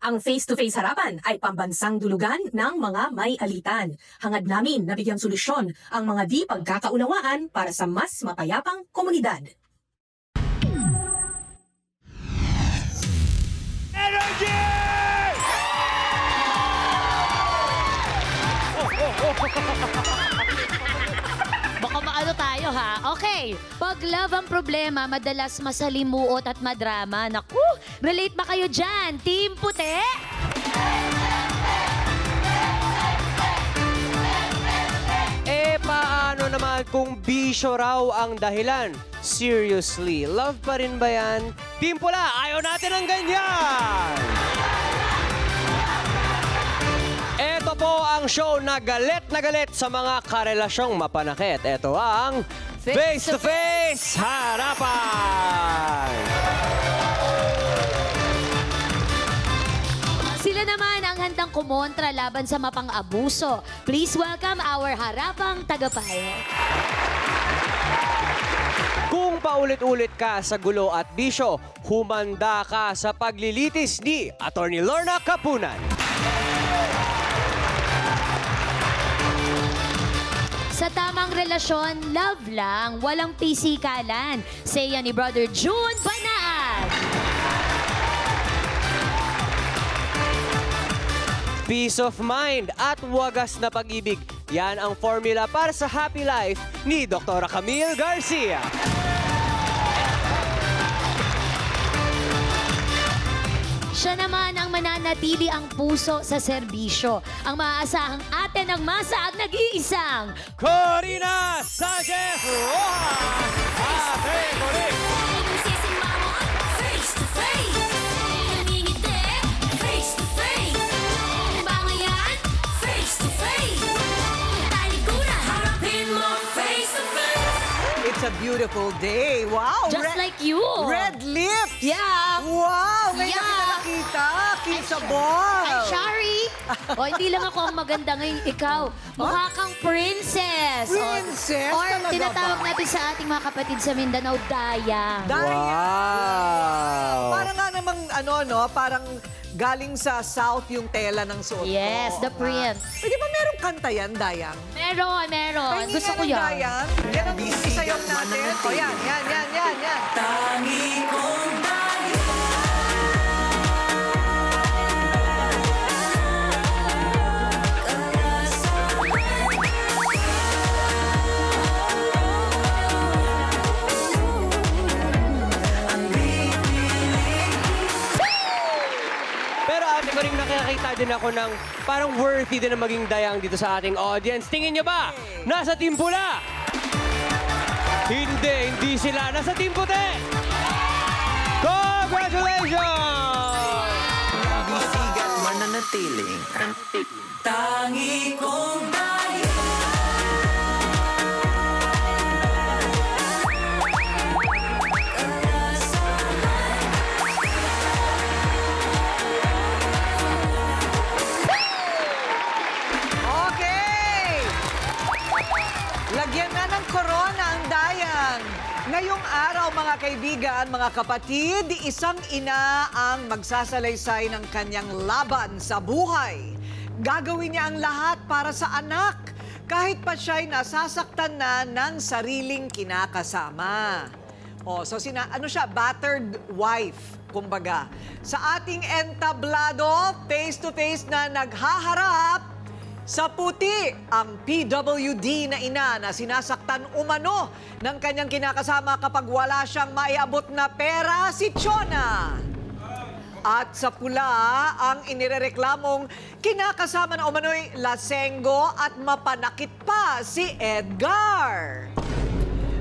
Ang face-to-face harapan ay pambansang dulugan ng mga may alitan. Hangad namin na bigyang solusyon ang mga di pagkakaunawaan para sa mas mapayapang komunidad. Energy! Baka maano tayo ha. Okay, pag love ang problema, madalas masalimuot at madrama. Naku, relate ba kayo dyan? Team Puti? Paano naman kung bisyo raw ang dahilan? Seriously, love pa rin ba yan? Team Pula, ayaw natin ang ganyan! Ito po ang show na galit sa mga karelasyong mapanakit. Ito ang Face to Face Harapan! Sila naman ang handang kumontra laban sa mapang-abuso. Please welcome our harapang tagapayo. Kung paulit-ulit ka sa gulo at bisyo, humanda ka sa paglilitis ni Atty. Lorna Capunan. Sa tamang relasyon, love lang, walang pisikalan. Say yan ni Brother June Banaan. Peace of mind at wagas na pag-ibig. Yan ang formula para sa happy life ni Dr. Camille Garcia. Siya naman ang mananatili ang puso sa serbisyo. Ang maaasahang ate ng masa at nag-iisang Corina Sanchez Rojas! Ate Corin! It's a beautiful day. Wow! just like you. Red lips! Yeah. Wow! Ngayon Yeah. nakita. Kissable! Ay, Shari! O, hindi lang ako ang maganda ngayon. Ikaw, mukha kang princess. Princess? Or Talaga tinatawag ba? natin sa ating mga kapatid sa Mindanao, Dayang. Wow! Parang nga namang, parang galing sa South yung tela ng suot ko. Yes, the print. Pwede ba merong kanta yan, Dayang? Meron. Pahingi Gusto nga ko ng yan. Dayang. Yan ang isayong natin. O yan. Tangi kong tayo. Pero ate ko rin nakakita din ako ng parang worthy din na maging dayang dito sa ating audience. Tingin nyo ba? Nasa Team Pula? Hindi sila. Nasa Team Puti! Congratulations! Bisigat mananatiling tangi kong tayo. Okay! Lagyan na ng korona ang Dayang. Ngayong araw, mga kaibigan, mga kapatid, isang ina ang magsasalaysay ng kanyang laban sa buhay. Gagawin niya ang lahat para sa anak, kahit pa siya'y nasasaktan na ng sariling kinakasama. So battered wife, kumbaga. Sa ating entablado, face-to-face na naghaharap, sa puti, ang PWD na ina na sinasaktan umano ng kanyang kinakasama kapag wala siyang maiabot na pera, si Chona. At sa pula, ang inirereklamong kinakasama na umano'y lasenggo at mapanakit pa, si Edgar.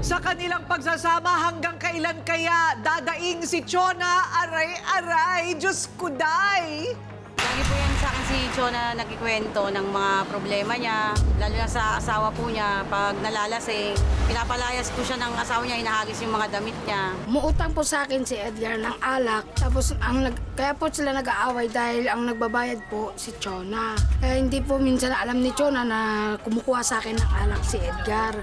Sa kanilang pagsasama, hanggang kailan kaya dadaing si Chona? Aray, Diyos ko, day! Lagi po yan sa akin si Chona nagkikwento ng mga problema niya, lalo na sa asawa po niya. Pag nalalasing, pinapalayas po siya ng asawa niya, inahagis yung mga damit niya. Umuutang po sa akin si Edgar ng alak. Tapos kaya po sila nag-aaway dahil ang nagbabayad po si Chona. Kaya hindi po minsan alam ni Chona na kumukuha sa akin ng alak si Edgar.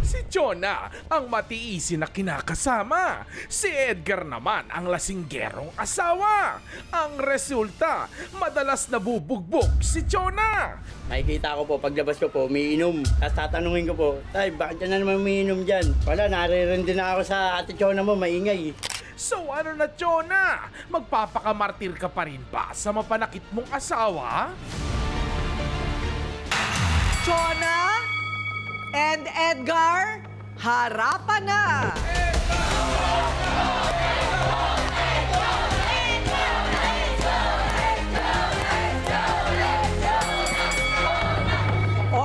Si Chona ang matiisin na kinakasama. Si Edgar naman ang lasinggerong asawa. Ang resulta, madalas nabubugbog si Chona. Makikita ko po, paglabas ko po, umiinom. Tapos tatanungin ko po, Tay, bakit ka na naman umiinom dyan? Wala, naririnig din ako sa ate Chona mo, maingay. So ano na, Chona? Magpapakamartir ka pa rin ba sa mapanakit mong asawa? Chona and Edgar, harapan na!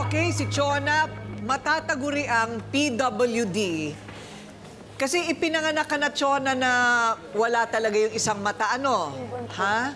Okay, si Chona, matataguri ang PWD. Kasi ipinanganak ka na, Chona, na wala talaga yung isang mata, ano? Ha?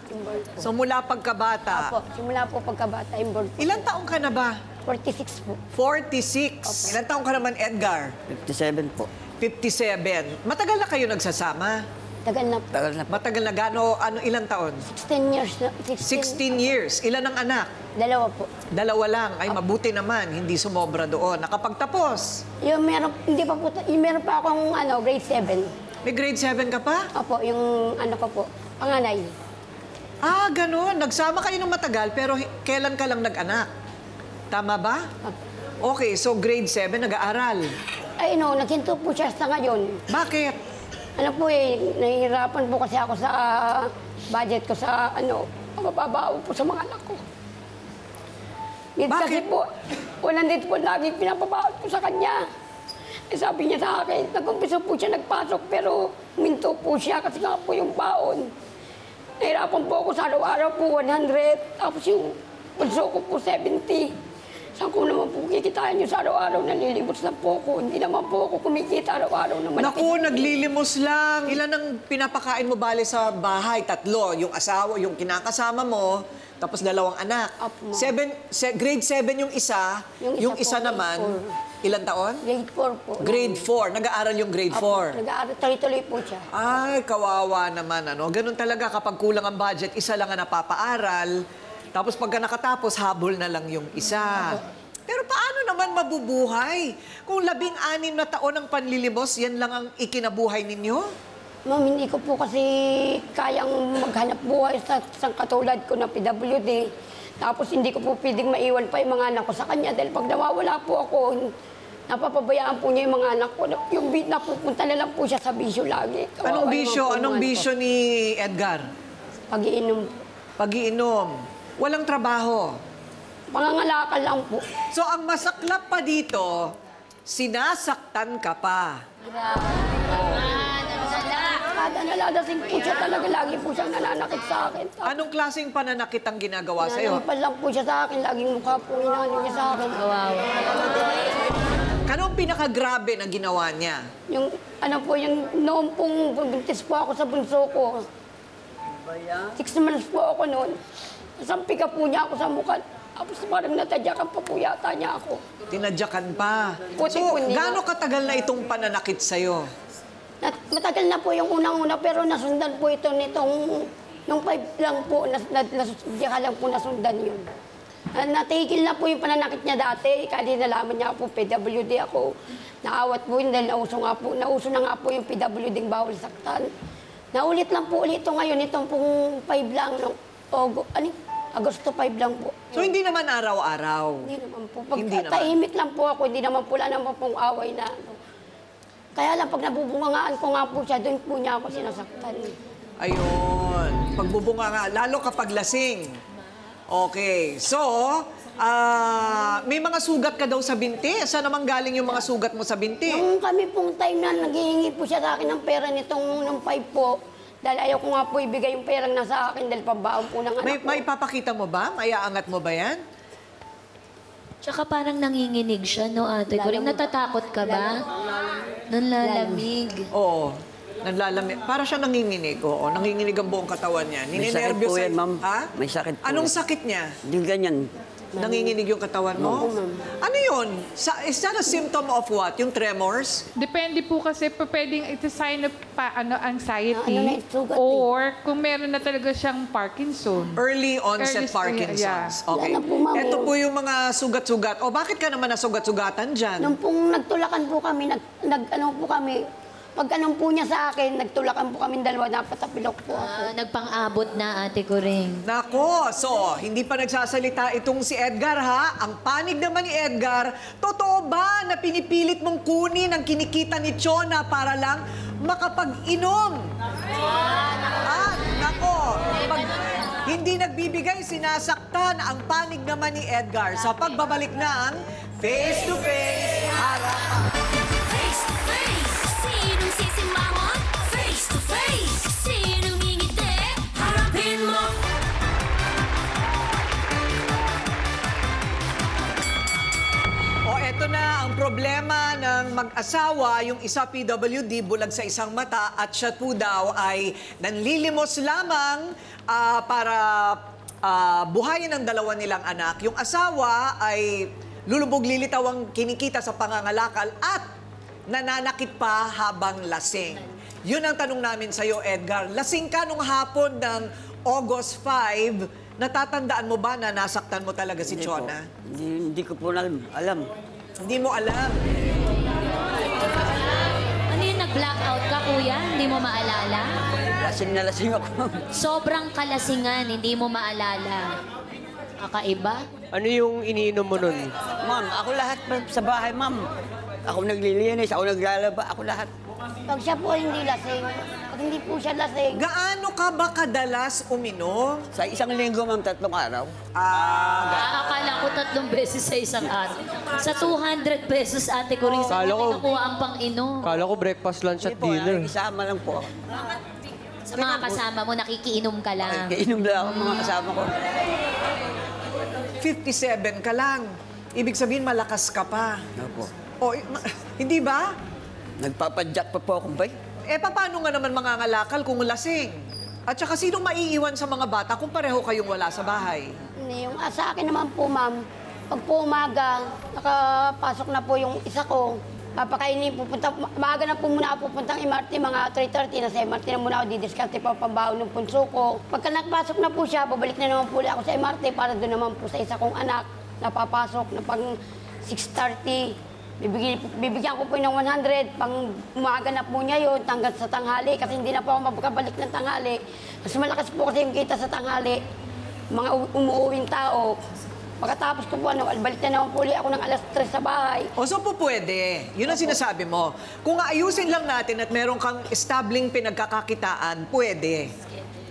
So mula pagkabata. Opo, simula po pagkabata, inborn po. Ilang taong ka na ba? 46 po. 46. Ilang taong ka naman, Edgar? 57 po. 57. Matagal na kayo nagsasama? Tagal na po. Tagal na po. Matagal na gano, ilang taon? 16 years na. 16 years. Ilan ang anak? Dalawa po. Dalawa lang. Ay, mabuti naman. Hindi sumobra doon. Nakapagtapos. Yung meron, hindi pa po, yung meron pa akong grade 7. May grade 7 ka pa? Opo, yung ano ko po, panganay. Ah, ganun. Nagsama kayo ng matagal, pero kailan ka lang nag-anak? Tama ba? Okay, so grade 7, nag-aaral. Ay, no, naghinto po siya sa ngayon. Bakit? Ano po nahihirapan po kasi ako sa budget ko sa mababao po sa mga anak ko. Kasi Bakit? po, nandito po lagi pinapabawal po sa kanya. Eh, sabi niya sa akin, nag-umpisa po siya nagpasok pero minto po siya kasi nga po yung baon. Nahirapan po ako sa araw-araw po 100, tapos yung pulso ko po 70. Saan ko naman po kikitain niyo sa araw-araw, nalilimos na po ako. Hindi naman po ako kumikita araw-araw na malaki. Naku, naglilimos lang. Ilan ang pinapakain mo bale sa bahay? 3. Yung asawa, yung kinakasama mo, tapos 2 anak. Apo. Grade 7 yung isa. Yung isa po, naman, grade ilan taon? Grade 4 po. Grade 4. Nag-aaral yung grade 4. Nag-aaral, tuloy-tuloy po siya. Ay, kawawa naman, ano. Ganun talaga kapag kulang ang budget, isa lang ang napapaaral. Tapos pagka nakatapos, habol na lang yung isa. Pero paano naman mabubuhay? Kung 16 na taon ang panlilimos, yan lang ang ikinabuhay ninyo? Ma'am, hindi ko po kasi kayang maghanap buhay sa katulad ko na PWD. Tapos hindi ko po pwedeng maiwan pa yung mga anak ko sa kanya dahil pag nawawala po ako, napapabayaan po niya yung mga anak ko. Yung napupunta na lang po siya sa bisyo lagi. Anong bisyo? Anong bisyo ni Edgar? Pag-iinom. Pag-iinom. Walang trabaho. Pangangalakal lang po. So, ang masaklap pa dito, sinasaktan ka pa. Kada naladasing po siya talaga, lagi po siyang nananakit sa akin. Anong klaseng pananakit ang ginagawa sa'yo? Nanampal lang po siya sa akin, laging mukha po inaano niya sa akin. Kawawa. Anong pinakagrabe na ginawa niya? Yung noon pong buntis po ako sa bunso ko. 6 months po ako noon. Sampi ka po niya ako sa mukha. Tapos parang natadyakan pa po yata niya ako. Tinadyakan pa. Puti So, po niya. gaano katagal na itong pananakit sa'yo? Matagal na po yung unang-una pero nasundan po ito nitong nung 5 lang po, diyan lang po nasundan yun. Natigil na po yung pananakit niya dati. Kasi nalaman niya po, PWD ako. Naawat po yun dahil nauso na nga po yung PWD bawal saktan. Naulit lang po ulit ito ngayon, itong pong 5 lang, Agosto 5 lang po. So, hindi naman araw-araw? Hindi naman po. Hindi naman. Tahimik lang po ako, hindi naman pula naman pong away na Kaya lang, pag nabubungangaan ko nga po siya, doon po niya ako sinasaktan. Ayun. Pagbubunga nga, lalo kapag lasing. Okay. So, may mga sugat ka daw sa binti? Saan naman galing yung mga sugat mo sa binti? Nung kami pong time na naghihingi po siya sa akin ng pera ng 5 po, dahil ayaw ko nga po ibigay yung perang nasa akin dahil pambaon po ng anak ko. May papakita mo ba? May aangat mo ba yan? Tsaka parang nanginginig siya, no, ate? Kuring natatakot ka ba? Nanlalamig. Oo. Nanlalamig. Para siya nanginginig. Oo, nanginginig ang buong katawan niya. May sakit po yan, ma'am. Ha? May sakit po Anong yan. sakit niya? Hindi ganyan. Nanginginig yung katawan mo? Ano yun? Is that a symptom of what? Yung tremors? Depende po kasi pwedeng it's a sign of anxiety sugat, or kung meron na talaga siyang Parkinson. Early onset Early- Parkinson's. yeah. Okay. Yan na po, ma'am. Ito po yung mga sugat-sugat. O bakit ka naman nasugat-sugatan dyan? Nung pong nagtulakan po kami, pag anong po niya sa akin, nagtulakan po kami dalawa, napatapilok po ako. Nagpang-abot na, Ate Kuring. Nako, so hindi pa nagsasalita itong si Edgar ha. Ang panig naman ni Edgar, totoo ba na pinipilit mong kunin ang kinikita ni Chona para lang makapag-inom? Ah, nako, pag hindi nagbibigay, sinasaktan ang panig naman ni Edgar sa pagbabalik ng Face to Face Harapan. Face to face, sinong sisimangon? Face to face, sinong ngingiti? Harapin mo. O eto na ang problema ng mag-asawa, yung isa PWD, bulag sa isang mata at siya po daw ay nanlilimos lamang para buhayin ang dalawa nilang anak. Yung asawa ay lulubog lilitaw ang kinikita sa pangangalakal at nananakit pa habang lasing. Yun ang tanong namin sa'yo, Edgar. Lasing ka nung hapon ng August 5. Natatandaan mo ba na nasaktan mo talaga si Chona? Hindi ko po alam. Hindi mo alam. Ano yung nag-blackout ka, kuya? Hindi mo maalala? Lasing na lasing ako, ma'am. Sobrang kalasingan, hindi mo maalala. Kakaiba? Ano yung iniinom mo nun? Ma'am, ako lahat sa bahay, ma'am. Ako naglilinis, ako naglalaba, ako lahat. Pag siya po hindi lasing, pag hindi po siya lasing, Gaano ka ba kadalas uminom? Sa isang linggo, ma'am, 3 araw. Akala ko 3 beses sa isang araw. Sa 200 pesos, Ate Kuring, saan Kala ko- natin nakuha ang pang-inom? Kala ko breakfast, lunch at Hindi po, dinner. isama lang po. Sa mga kasama mo, nakikiinom ka lang. Kainom lang ako mga kasama ko. 57 ka lang. Ibig sabihin, malakas ka pa. Opo. O, hindi ba? Nagpapadyak pa po akong bay. Eh, paano nga naman mangangalakal kung lasing? At saka, sino maiiwan sa mga bata kung pareho kayong wala sa bahay? yung sa akin naman po, ma'am, pag po umaga, nakapasok na po yung isa ko, papakainin, maaga na po muna ako pupuntang MRT, mga 3:30 na sa MRT na muna ako, didiskarte pa pambaon ng punso ko. Pagka nakapasok na po siya, babalik na naman po ulit ako sa MRT para doon naman po sa isa kong anak na papasok na pang 6:30. Bibigyan ko po ng 100, pang umaga na po niya yun, hanggang sa tanghali, kasi hindi na po ako makabalik ng tanghali. Mas malakas po kasi yung kita sa tanghali, mga umuuwing tao. Pagkatapos ko po, balik na naman po ulit ako ng alas 3 sa bahay. O, so po pwede. Yun ang sinasabi mo. Kung ayusin lang natin at meron kang establing pinagkakakitaan, pwede.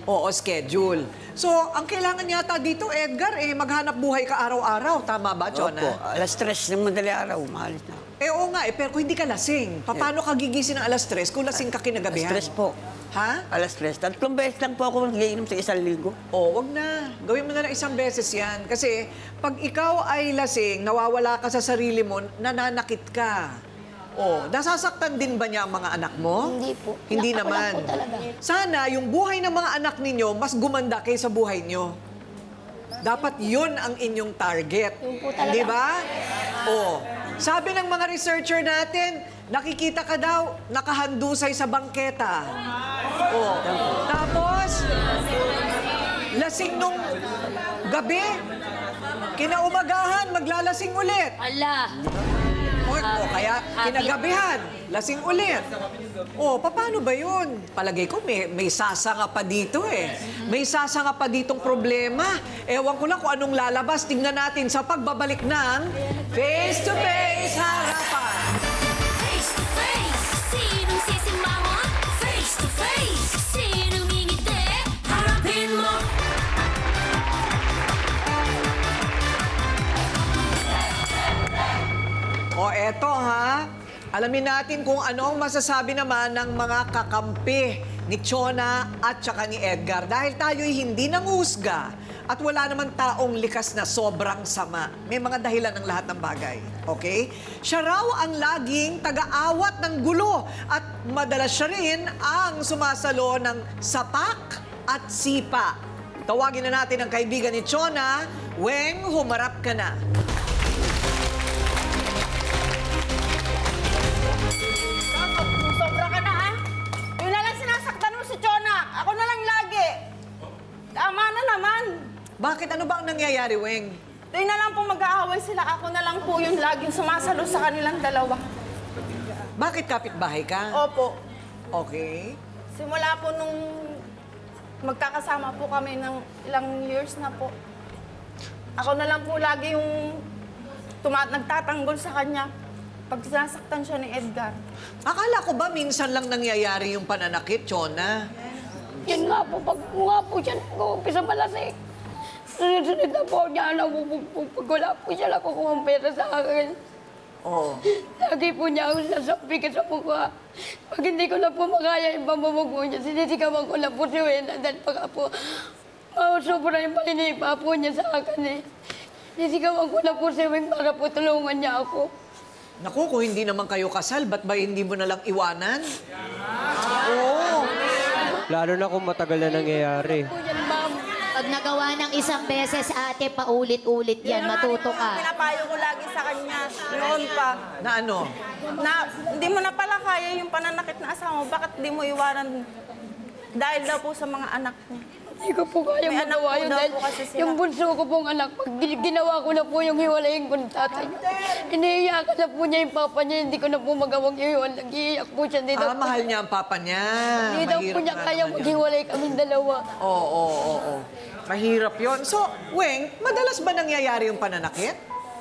Oo, schedule. So, ang kailangan yata dito, Edgar, maghanap buhay ka araw-araw. Tama ba, Chona? Opo, alas 3 ng madaling araw, mahalit na. Oo nga, pero kung hindi ka lasing, paano ka gigising ng alas 3 kung lasing ka kinagabihan? Alas 3 po. Ha? Alas 3. 3 beses lang po ako nagiinom sa isang linggo. Wag na. Gawin mo na ng isang beses yan. Kasi pag ikaw ay lasing, nawawala ka sa sarili mo, nananakit ka. Nasasaktan din ba niya ang mga anak mo? Hindi po. Hindi Ako lang naman. po talaga. Sana yung buhay ng mga anak ninyo mas gumanda kaysa buhay nyo. Dapat yun ang inyong target. Yun po talaga. Di ba? Sabi ng mga researcher natin, nakikita ka daw nakahandusay sa bangketa. Tapos, lasing nung gabi, kinaumagahan, maglalasing ulit. Ala! Kaya kinagabihan, lasing ulit. Paano ba yun? Palagay ko may sasanga pa dito May sasanga pa ditong problema. Ewan ko lang kung anong lalabas. Tingnan natin sa pagbabalik ng Face to Face Harapan. Face to face, sinong sisimangon? Face to face, sinong ngingiti? Harapin mo. Eto ha. Alamin natin kung ano ang masasabi naman ng mga kakampi ni Chona at saka ni Edgar. Dahil tayo'y hindi nangusga At wala naman taong likas na sobrang sama. May mga dahilan ng lahat ng bagay. Okay? Siya raw ang laging taga-awat ng gulo at madalas siya rin ang sumasalo ng sapak at sipa. Tawagin na natin ang kaibigan ni Chona. Weng, humarap ka na. Sobra ka na, ha? Yun na lang sinasaktan mo si Chona. Ako na lang lagi. Tama na naman. Bakit? Ano ba ang nangyayari, Weng? Tuwing na lang po mag-aaway sila. Ako na lang po yung laging sumasalo sa kanilang dalawa. Bakit kapitbahay ka? Opo. Okay. Simula po nung magkakasama po kami ng ilang years na po. Ako na lang po lagi yung nagtatanggol sa kanya pag sinasaktan siya ni Edgar. Akala ko ba minsan lang nangyayari yung pananakit, Chona? Yun nga po, pag siya nag-uumpisa malasing. Sunod na po niya, pag wala po siya nakukuha ang pera sa akin. Oo. Lagi po niya ako sasabi ka sa mukha. Pag hindi ko na po makaya yung pamumugo niya, sinisigawan ko na po si Wena dahil baka po sobra yung paninipa po niya sa akin eh. Sinisigawan ko na po si Wena para po tulungan niya ako. Naku, kung hindi naman kayo kasal, ba't ba hindi mo nalang iwanan? Oo. Lalo na kung matagal na nangyayari. Pag nagawa ng isang beses, ate, paulit-ulit yan, matuto ka. Pinapayo ko lagi sa kanya noon pa. Na ano? Na hindi mo na pala kaya yung pananakit na asawa mo. Bakit di mo iwanan dahil daw po sa mga anak niya? Hindi ko po kaya May anak magawa po yun daw dahil po kasi sila. yung bunso ko pong anak, pag ginawa ko na po yung hiwalayin ko ng tatay niya, iniiyakan na po niya yung papa niya, hindi ko na po magawang iwan. Nag-iiyak po siya. Mahal niya ang papa niya. Hindi daw po niya kaya maghiwalay kaming dalawa. Oo. Mahirap yon. So, Weng, madalas ba nangyayari yung pananakit?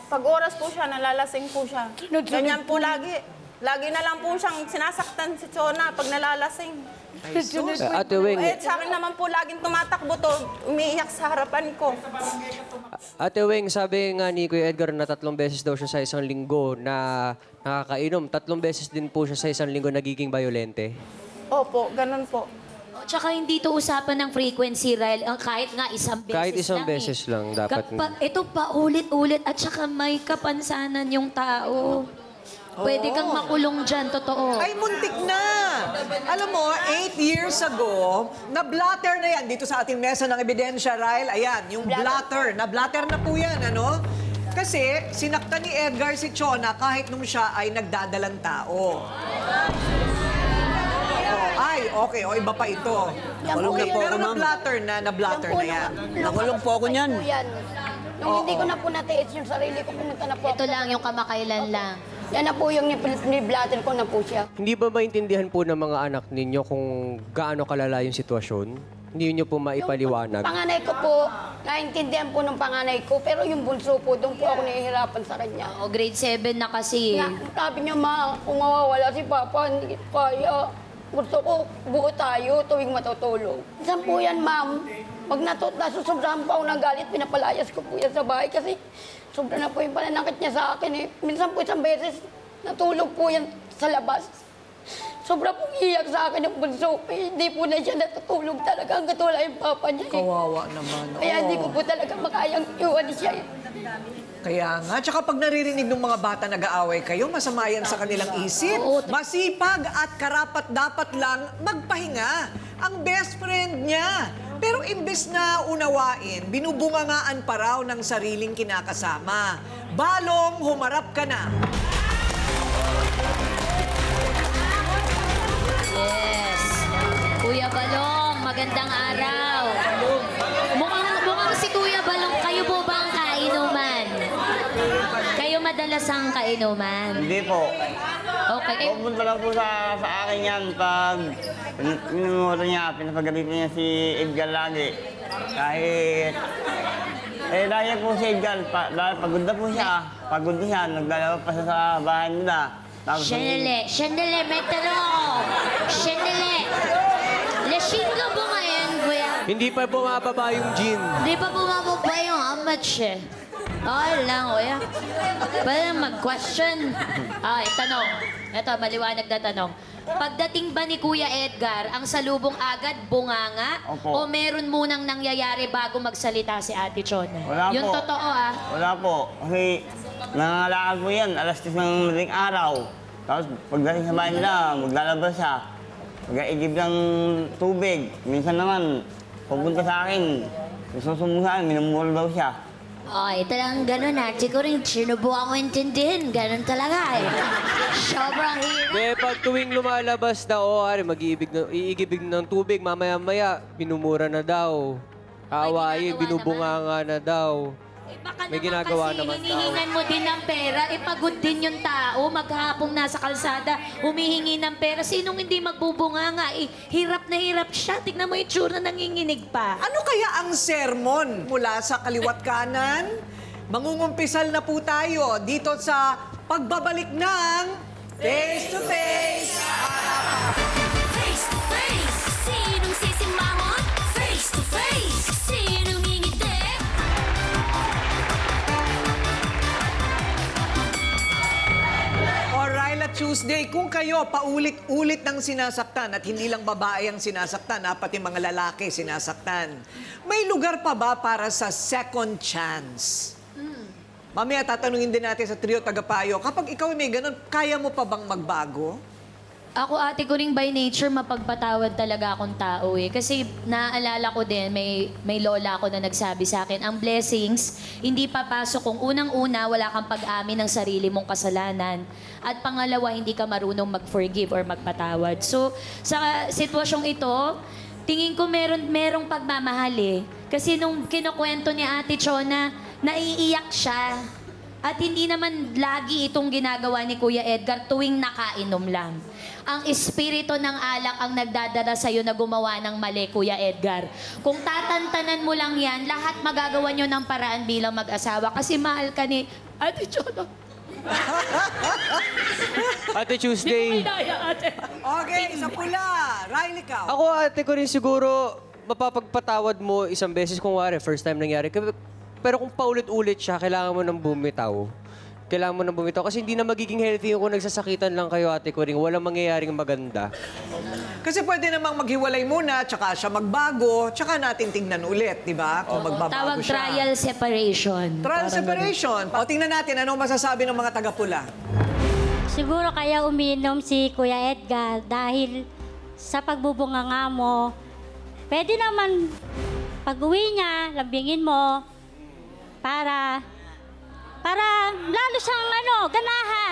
Pag oras po siya, nalalasing po siya. Ganyan po lagi. Lagi na lang po siyang sinasaktan si Chona pag nalalasing. Ate Weng, Sa akin naman po laging tumatakbo to, umiiyak sa harapan ko. Ate Weng, sabi nga ni Kuya Edgar na 3 beses daw siya sa isang linggo na nakakainom. 3 beses din po siya sa isang linggo nagiging violente. Opo, ganun po. Tsaka hindi to usapan ng frequency, Ryle. Kahit nga isang beses Kahit isang lang beses lang, dapat. Ito pa ulit-ulit at tsaka may kapansanan yung tao. Pwede kang makulong dyan, totoo. Ay, muntik na! Alam mo, 8 years ago, na-blatter na yan dito sa ating mesa ng ebidensya, Ryle. Ayan, yung blatter. Na-blatter na po yan, ano? Kasi sinaktan ni Edgar si Chona kahit nung siya ay nagdadalang tao. Ay, okay. O, iba pa ito. Nakulong na po ako, Pero ma'am. na-blatter na yan. Nakulong po ako niyan. Nung hindi ko na po natiis yung sarili ko, pumunta na po. Ito lang yung kamakailan lang. Yan na po yung ni-blatter ko na po siya. Hindi ba maintindihan po ng mga anak ninyo kung gaano kalala yung sitwasyon? Hindi niyo po maipaliwanag? Panganay ko po, naintindihan po ng panganay ko, pero yung bunso po, doon po ako nahihirapan sa kanya. O, grade 7 na kasi. Sabi niya, ma, kung mawawala si Papa, hindi kaya. Gusto ko, buo tayo tuwing matutulog. Saan po yan, ma'am? Pag nasusobrahan pa ako ng galit, pinapalayas ko po yan sa bahay kasi sobra na po yung pananakit niya sa akin eh. Minsan po isang beses, natulog po yan sa labas. Sobra pong iyak sa akin yung bunso. Hindi po na siya natutulog talaga hanggat wala yung papa niya. Kawawa naman. Kaya hindi ko po talaga makayang iwan siya. Kaya nga, tsaka pag naririnig ng mga bata nag-aaway kayo, masama yan sa kanilang isip. Masipag at karapat-dapat lang magpahinga ang best friend niya. Pero imbes na unawain, binubungangaan pa raw ng sariling kinakasama. Balong, humarap ka na. Yes. Kuya Balong, magandang araw. Mukhang si Kuya Balong, kayo po ba ang kainuman? Kayo madalas ang kainuman? Hindi po. Okay. Pupunta lang po sa akin yan pag minumuro niya, pinapagabi po niya si Edgar lagi. Kahit, dahil po si Edgar, dahil pagod na po siya, pagod na siya, naglalawa pa siya sa bahay nila. Sandali, may tanong ako. Sandali. Lasing ka ba ngayon, kuya? Hindi pa bumababa yung gin. Hindi pa bumababa yung amatch eh. Okay lang, kuya. Pwede mag-question. Okay, tanong. Eto, maliwanag na tanong. Pagdating ba ni Kuya Edgar, ang salubong agad bunganga? Opo. O meron munang nangyayari bago magsalita si Ate Chona? Wala Yung po. totoo ah. Wala po. Kasi nangangalakad po yan, alas 10 ng madaling araw. Tapos pagdating sa bahay nila, maglalabas siya. Mag-aigib ng tubig. Minsan naman, pupunta sa akin. Susumbong sa akin, minumura daw siya. Ay, talagang ganun ah. Siguro sinubukan ko intindihin. Ganun talaga eh. Sobrang hirap. De, pag tuwing lumalabas na, iigibig ng tubig, mamaya-maya, pinumura na daw. Kawaii, binubunganga na daw. May ginagawa Kasi naman daw. hinihingan mo din ng pera, ipagod din yung tao, maghapong nasa kalsada, humihingi ng pera. Sinong hindi magbubunganga? Hirap na hirap siya. Tignan mo yung tsura, nanginginig pa. Ano kaya ang sermon mula sa kaliwat kanan? Mangungumpisal na po tayo dito sa pagbabalik ng Face to Face. Face to face, sinong sisimahon? Face to face, sinong ngingiti? O'Reilly Tuesday, kung kayo paulit-ulit ng sinasaktan at hindi lang babae ang sinasaktan, pati mga lalaki sinasaktan, may lugar pa ba para sa second chance? Mamaya tatanungin din natin sa trio tagapayo, kapag ikaw may ganun, kaya mo pa bang magbago? Ako, Ate Kuring, by nature, mapagpatawad talaga akong tao eh. Kasi naaalala ko din, may lola ako na nagsabi sa akin, ang blessings, hindi papasok kung unang-una, wala kang pag-amin ng sarili mong kasalanan. At pangalawa, hindi ka marunong mag-forgive or magpatawad. So, sa sitwasyong ito, tingin ko merong pagmamahal eh. Kasi nung kinukwento ni Ate Chona, naiiyak siya. At hindi naman lagi itong ginagawa ni Kuya Edgar tuwing nakainom lang. Ang espiritu ng alak ang nagdadala sa'yo na gumawa ng mali, Kuya Edgar. Kung tatantanan mo lang yan, lahat magagawa nyo ng paraan bilang mag-asawa kasi mahal ka ni Ate Chona. Ate Tuesday. Okay, sa pula. Riley, ikaw. Ako, ate ko rin siguro, mapapagpatawad mo isang beses kung first time nangyari. Pero kung paulit-ulit siya, kailangan mo nang bumitaw. Kailangan mo nang bumitaw. Kasi hindi na magiging healthy kung nagsasakitan lang kayo, ate ko rin. Walang mangyayaring maganda. Kasi pwede namang maghiwalay muna, tsaka siya magbago, tsaka natin tingnan ulit, di ba? Kung magbabago Tawag siya. trial separation. Trial separation. O, tingnan natin, anong masasabi ng mga taga-pula? Siguro kaya uminom si Kuya Edgar dahil sa pagbubunganga mo, pwede naman pag-uwi niya, lambingin mo, para lalo siyang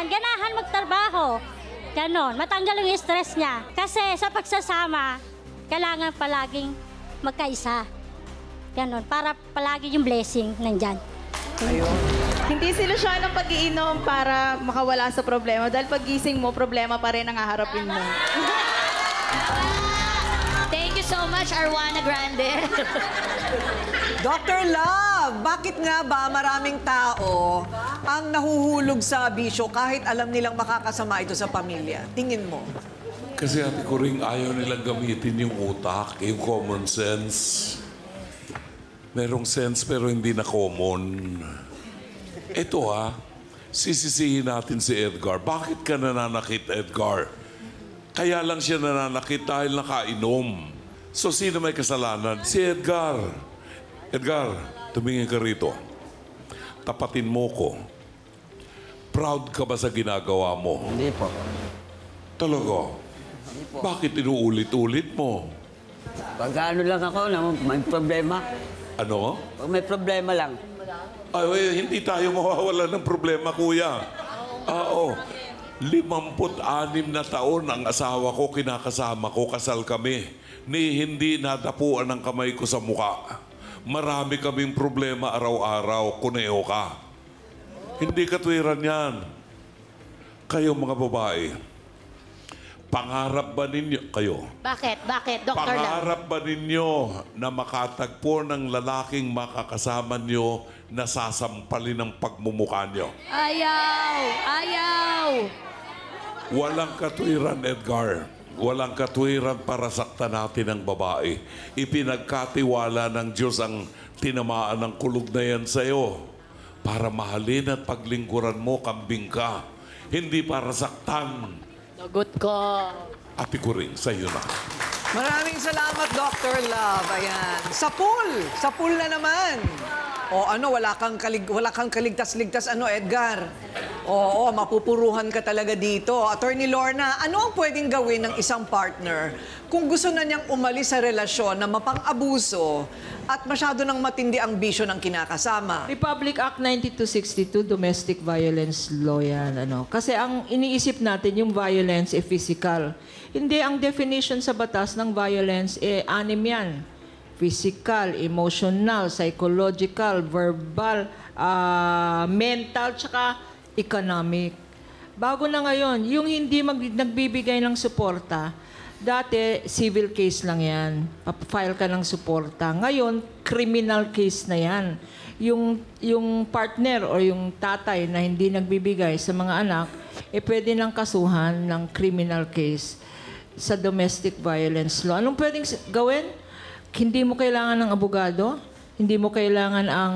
ganahan magtrabaho. Ganon, matanggal yung stress niya. Kasi sa pagsasama, kailangan palaging magkaisa. Ganon, para palagi yung blessing nandyan. Hindi solusyon ng pag-iinom para makawala sa problema. Dahil pag-gising mo, problema pa rin ang haharapin mo. Thank you so much, Arwana Grande. Dr. Love, bakit nga ba maraming tao ang nahuhulog sa bisyo kahit alam nilang makakasama ito sa pamilya? Tingin mo. Kasi ate ko rin ayaw nilang gamitin yung utak, yung common sense. Merong sense pero hindi na common. Ito sisisihin natin si Edgar. Bakit ka nananakit, Edgar? Kaya lang siya nananakit dahil nakainom. So sino may kasalanan? Si Edgar. Edgar, tumingin ka rito. Tapatin mo ko. Proud ka ba sa ginagawa mo? Hindi po. Talaga? Hindi po. Bakit inuulit-ulit mo? Pag ano lang ako, may problema. Ano? Pag may problema lang. Ay, hindi tayo mawawala ng problema, kuya. Oo. 56 na taon ang asawa ko, kinakasama ko, kasal kami. Ni hindi nadapuan ang kamay ko sa muka. Marami kaming problema araw-araw, kuneo ka. Hindi katwiran yan. Kayo mga babae, pangarap ba ninyo, kayo? Bakit? Dr. Love? Pangarap ba ninyo na makatagpo ng lalaking makakasama nyo na sasampalin ng pagmumukha nyo? Ayaw! Walang katwiran, Edgar. Walang katwiran para saktan natin ang babae. Ipinagkatiwala ng Diyos ang tinamaan ng kulog na yan sa'yo para mahalin at paglingkuran mo, kambing ka. Hindi para saktan. Lagot ka. Ate ko rin, sa'yo na. Maraming salamat, Dr. Love. Ayan. Sa pool na naman. O ano, wala kang kaligtas-ligtas, Edgar? Oo, mapupuruhan ka talaga dito. Attorney Lorna, ano ang pwedeng gawin ng isang partner kung gusto na niyang umalis sa relasyon na mapang-abuso at masyado nang matindi ang bisyo ng kinakasama? Republic Act 9262, Domestic Violence Law yan. Kasi ang iniisip natin, yung violence physical. Hindi, ang definition sa batas ng violence, anim yan. Physical, emotional, psychological, verbal, mental, tsaka economic. Bago na ngayon, yung hindi nagbibigay ng suporta, dati civil case lang yan. File ka ng suporta. Ngayon, criminal case na yan. Yung partner o yung tatay na hindi nagbibigay sa mga anak, pwede nang kasuhan ng criminal case sa domestic violence law. Anong pwedeng gawin? Hindi mo kailangan ng abogado, hindi mo kailangan ang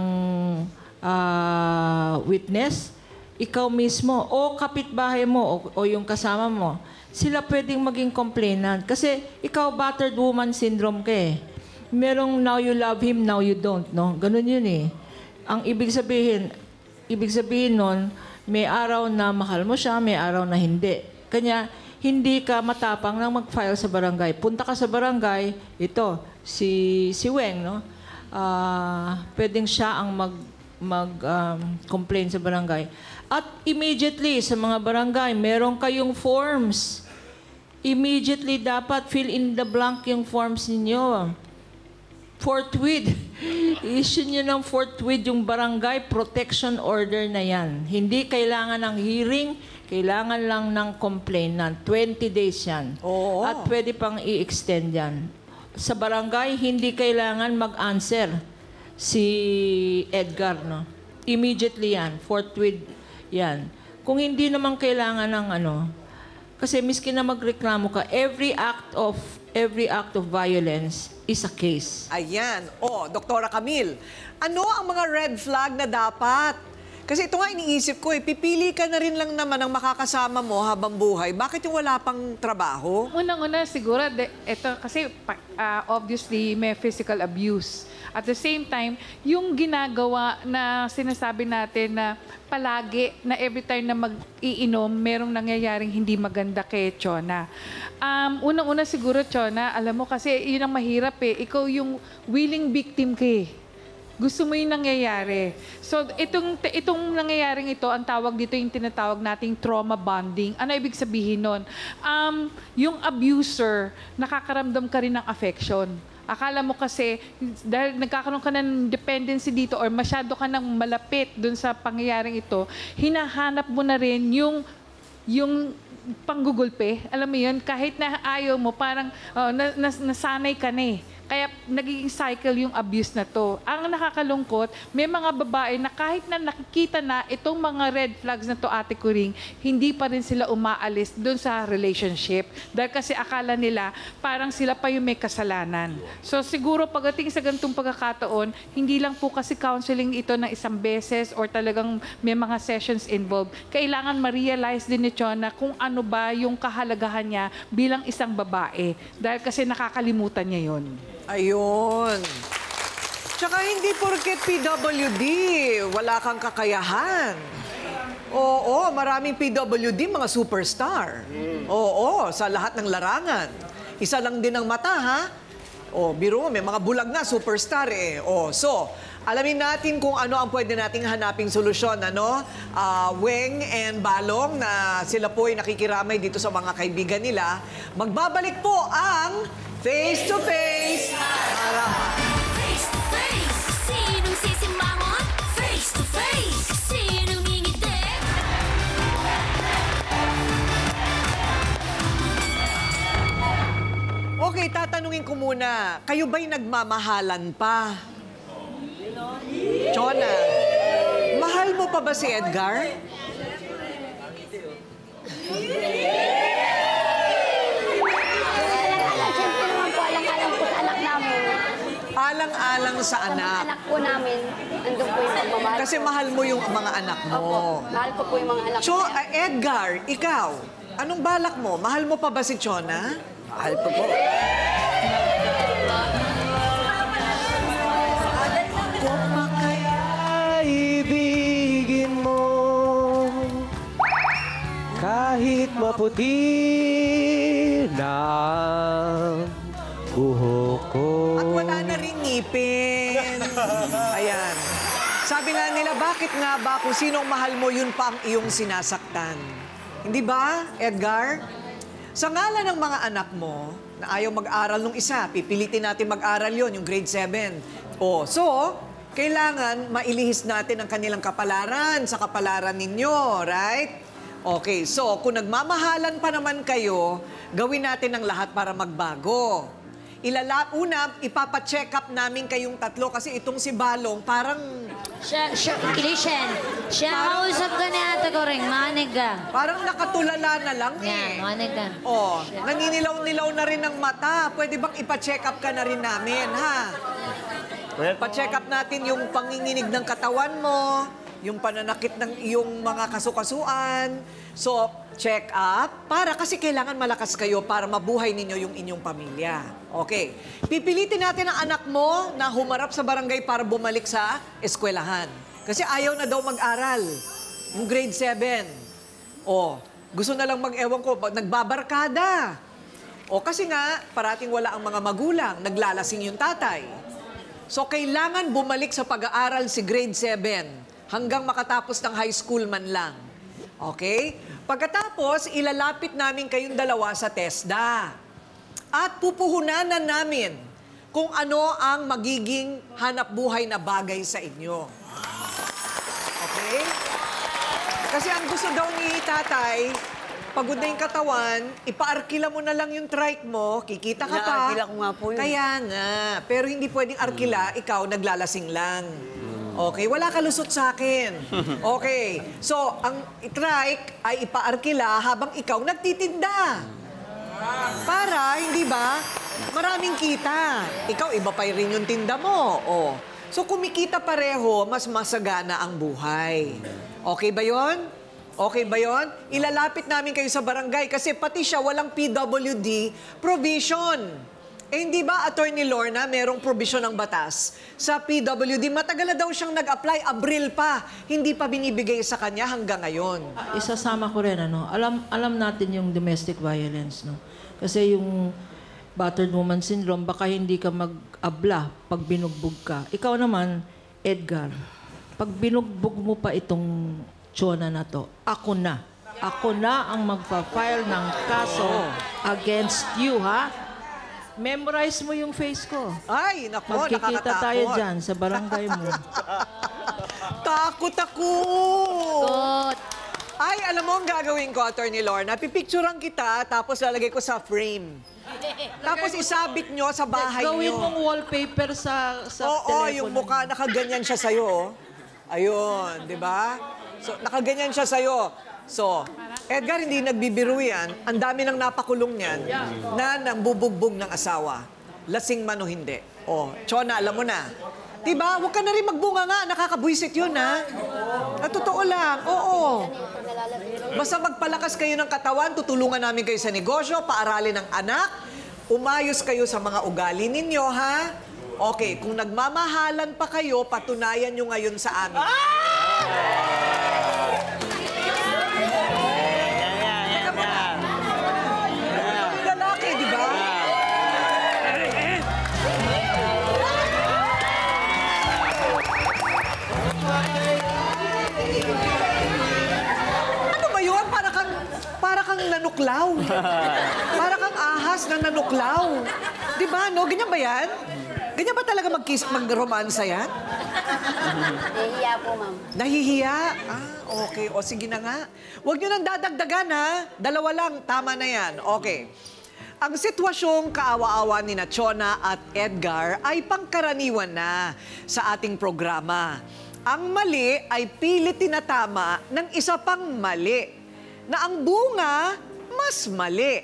witness, ikaw mismo o kapitbahay mo o yung kasama mo, sila pwedeng maging complainant. Kasi ikaw battered woman syndrome ka eh. Merong now you love him, now you don't, no? Ganun yun eh. Ang ibig sabihin nun, may araw na mahal mo siya, may araw na hindi. Kanya, hindi ka matapang nang mag-file sa barangay. Punta ka sa barangay, ito, si Weng, no? Pwedeng siya ang mag-complain sa barangay. At immediately, sa mga barangay, meron kayong forms. Immediately, dapat fill in the blank yung forms ninyo. Forthwith. I-issue nyo ng forthwith yung barangay protection order na yan. Hindi kailangan ng hearing, kailangan lang ng complainant. 20 days yan. Oo. At pwede pang i-extend yan. Sa barangay, hindi kailangan mag-answer si Edgar, no? Immediately yan. Forthwith yan. Kung hindi naman kailangan ng kasi miski na magreklamo ka, every act of violence is a case. Ayan. Doktora Camille, ano ang mga red flag na dapat? Kasi ito nga iniisip ko, pipili ka na rin lang naman ang makakasama mo habang buhay. Bakit yung wala pang trabaho? Unang-una siguro, ito kasi obviously may physical abuse. At the same time, yung ginagawa na sinasabi natin na palagi, na every time na mag-iinom, merong nangyayaring hindi maganda kay Chona. Unang-una siguro, Chona, alam mo kasi yun ang mahirap eh. Ikaw yung willing victim ka eh. Gusto mo yung nangyayari. So, itong nangyayaring ito, ang tawag dito yung tinatawag nating trauma bonding. Ano ibig sabihin nun? Yung abuser, nakakaramdam ka rin ng affection. Akala mo kasi, dahil nagkakaroon ka ng dependency dito or masyado ka nang malapit dun sa pangyayaring ito, hinahanap mo na rin yung panggugulpe. Alam mo yun, kahit na ayaw mo, parang nasanay ka na eh. Kaya nagiging cycle yung abuse na to. Ang nakakalungkot, may mga babae na kahit na nakikita na itong mga red flags na to, Ate Kuring, hindi pa rin sila umaalis dun sa relationship. Dahil kasi akala nila parang sila pa yung may kasalanan. So siguro pagdating sa ganitong pagkakataon, hindi lang po kasi counseling ito ng isang beses or talagang may mga sessions involved. Kailangan ma-realize din ni Chona kung ano ba yung kahalagahan niya bilang isang babae. Dahil kasi nakakalimutan niya yun. Ayun. Tsaka hindi porket PWD, wala kang kakayahan. Oo, maraming PWD, mga superstar. Oo, sa lahat ng larangan. Isa lang din ang mata, ha? Biro mo, may mga bulag na, superstar eh. So, alamin natin kung ano ang pwede nating hanaping solusyon, Weng and Balong, na sila po ay nakikiramay dito sa mga kaibigan nila. Magbabalik po ang Face to Face. Face to Face. Sinong sisimangon? Face to Face. Sinong ngingiti? Okay, tatanungin ko muna. Kayo ba'y nagmamahalan pa? Chona, mahal mo pa ba si Edgar? Alang-alang sa anak. Anak po namin, andun po yung pagmamahal. Kasi mahal mo yung mga anak mo. Opo, mahal ko po yung mga anak So, Edgar, ikaw, Anong balak mo? Mahal mo pa ba si Chona? Mahal ko po. Ibigin mo kahit maputi na buhok ko. At wala na rin ngipin. Ayan. Sabi nga nila, bakit nga ba kung sinong mahal mo, yun pa ang iyong sinasaktan? Hindi ba, Edgar? Sa ngalan ng mga anak mo, na ayaw mag-aral nung isa, pipilitin natin mag-aral yon yung grade 7. So, kailangan mailihis natin ang kanilang kapalaran sa kapalaran ninyo, right? Okay, so kung nagmamahalan pa naman kayo, gawin natin ang lahat para magbago. Una, ipapacheck up namin kayong tatlo kasi itong si Balong parang... Ilishen, siya kausap ka na ata ko rin, manig ka. Parang nakatulala na lang manig ka. Naninilaw-nilaw na rin ang mata. Pwede bang ipacheck up ka na rin namin, ha? Pa-check up natin yung panginginig ng katawan mo, yung pananakit ng iyong mga kasukasuan. So, check up kasi kailangan malakas kayo para mabuhay ninyo yung inyong pamilya. Okay. Pipilitin natin ang anak mo na humarap sa barangay para bumalik sa eskwelahan. Kasi ayaw na daw mag-aral. Yung grade 7. Gusto na lang mag-ewan ko, nagbabarkada. Kasi nga, parating wala ang mga magulang, naglalasing yung tatay. So, kailangan bumalik sa pag-aaral si grade 7 hanggang makatapos ng high school man lang. Okay? Pagkatapos, ilalapit namin kayong dalawa sa TESDA. At pupuhunanan namin kung ano ang magiging hanap buhay na bagay sa inyo. Okay? Kasi ang gusto daw ni tatay, pagod na yung katawan, ipaarkila mo na lang yung trike mo, kikita ka pa. Inaarkila ko nga po yun. Kaya nga. Pero hindi pwedeng arkila, ikaw naglalasing lang. Okay, wala ka lusot sa akin. Okay, so ang trike ay ipaarkila habang ikaw nagtitinda. Para, hindi ba, maraming kita. Ikaw, iba pa rin yung tinda mo. So kumikita pareho, mas masagana ang buhay. Okay ba yon? Okay ba yon? Ilalapit namin kayo sa barangay kasi pati siya walang PWD provision. Hindi ba, Attorney Lorna, merong provision ng batas sa PWD? Matagal na daw siyang nag-apply, Abril pa. Hindi pa binibigay sa kanya hanggang ngayon. Isasama ko rin, alam natin yung domestic violence, no? Kasi yung battered woman syndrome, baka hindi ka mag-abla pag binugbog ka. Ikaw naman, Edgar, pag binugbog mo pa itong Chona na to, ako na ang magpa-file ng kaso against you, ha? Memorize mo yung face ko. Ay, nako, nakakatakot. Magkikita tayo dyan sa barangay mo. Takot ako! Ay, alam mo ang gagawin ko, Attorney Lorna? Pipicturean kita, tapos lalagay ko sa frame. Tapos isabit nyo sa bahay nyo. Gawin mong wallpaper sa telepono. Yung mukha, nakaganyan siya sa'yo. Ayun, di ba? So, nakaganyan siya sa'yo. So, Edgar, hindi nagbibiro yan. Ang dami nang napakulong niyan na nambubugbog ng asawa. Lasing man o hindi. Chona, alam mo na. Diba? Huwag ka na rin magbunga nga. Nakakabwisit yun, ha? Totoo lang. Oo. Basta magpalakas kayo ng katawan, tutulungan namin kayo sa negosyo, paaralin ng anak, umayos kayo sa mga ugali ninyo, ha? Okay, kung nagmamahalan pa kayo, patunayan nyo ngayon sa amin. Lalaki, di ba? Ano ba yun? Para kang nanuklaw. Para kang ahas na nanuklaw. Di ba, no? Ganyan ba yan? Ganyan ba talaga mag-romansa yan? Nahihiya po, ma'am. Nahihiya? Okay. O, sige na nga. Huwag nyo nang dadagdagan, ha? Dalawa lang. Tama na yan. Okay. Ang sitwasyong kaawa-awa ni Chona at Edgar ay pangkaraniwan na sa ating programa. Ang mali ay pilit tinatama ng isa pang mali. Na ang bunga, mas mali.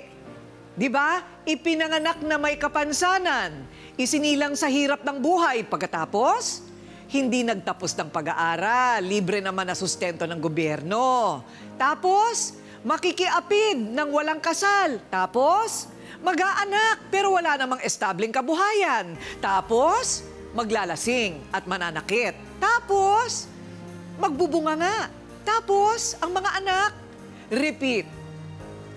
Di ba? Ipinanganak na may kapansanan. Isinilang sa hirap ng buhay. Pagkatapos, hindi nagtapos ng pag-aaral. Libre naman na sustento ng gobyerno. Tapos, makikiapid ng walang kasal. Tapos, mag-aanak pero wala namang establing kabuhayan. Tapos, maglalasing at mananakit. Tapos, magbubunga nga. Tapos, ang mga anak, repeat.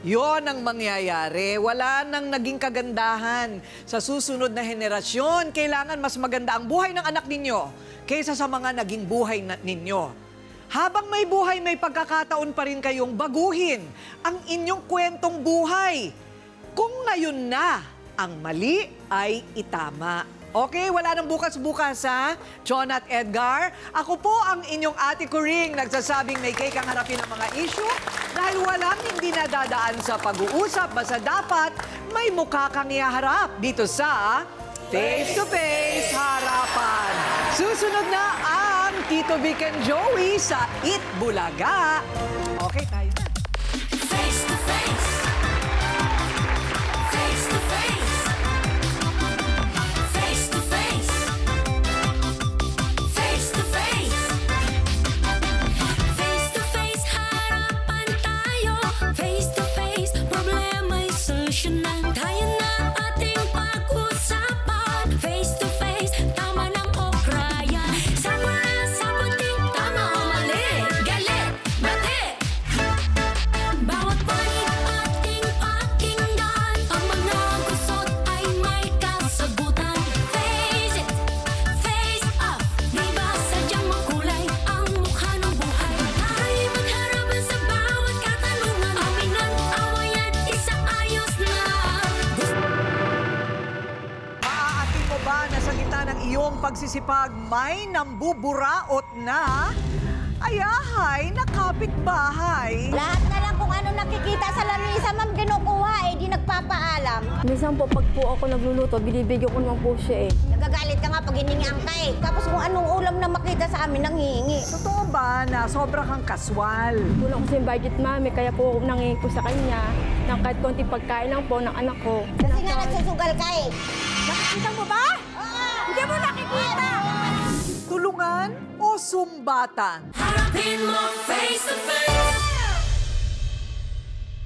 Yon ang mangyayari. Wala nang naging kagandahan. Sa susunod na henerasyon, kailangan mas maganda ang buhay ng anak ninyo kaysa sa mga naging buhay ninyo. Habang may buhay, may pagkakataon pa rin kayong baguhin ang inyong kwentong buhay. Kung ngayon na ang mali ay itama. Okay, wala nang bukas-bukas ha, Chona at Edgar. Ako po ang inyong ate Coring nagsasabing may cake ang harapin ng mga issue dahil walang hindi nadadaan sa pag-uusap. Basta dapat may mukha kang iharap dito sa Face to Face Harapan. Susunod na ang Tito Vic and Joey sa Eat Bulaga. Okay, tayo na. Face to face. Face to face. Face to face. Face to face. Face to face, harapan tayo. Face to face, problema'y solusyonan. Tayo na ating pag-usapan. Face to face, tama ng okrayan. Sama na sa puting, tama o mali. Galit, bati. Bawat panig ating pakinggan. Ang mga gusot ay may kasagutan. Face it, face up. Di ba sadyang makulay ang mukha ng buhay? Tayo'y magharapan sa bawat katanungan. Aminan, awayan, isaayos na. Maaating mo ba na sa gitna ng iyong pagsisipag may nambuburaot na ayahay na kapitbahay? Lahat na lang kung ano nakikita sa lamisa, ma'am, kinukuha eh, di nagpapaalam. Minsan po, pag po ako nagluluto, binibigyan ko naman po siya eh. Nagagalit ka nga pag hiningian ka eh. Tapos kung anong ulam na makita sa amin, nanghihingi. Totoo ba na sobra kang kaswal? Kulang ko sa budget, mami, kaya po nanghihingi ko sa kanya ng kahit konting pagkain lang po ng anak ko. Kasi nga nagsusugal ka eh. Nakikita mo ba? Hindi mo nakikita! Tulungan o sumbatan? Harapin mo face to face.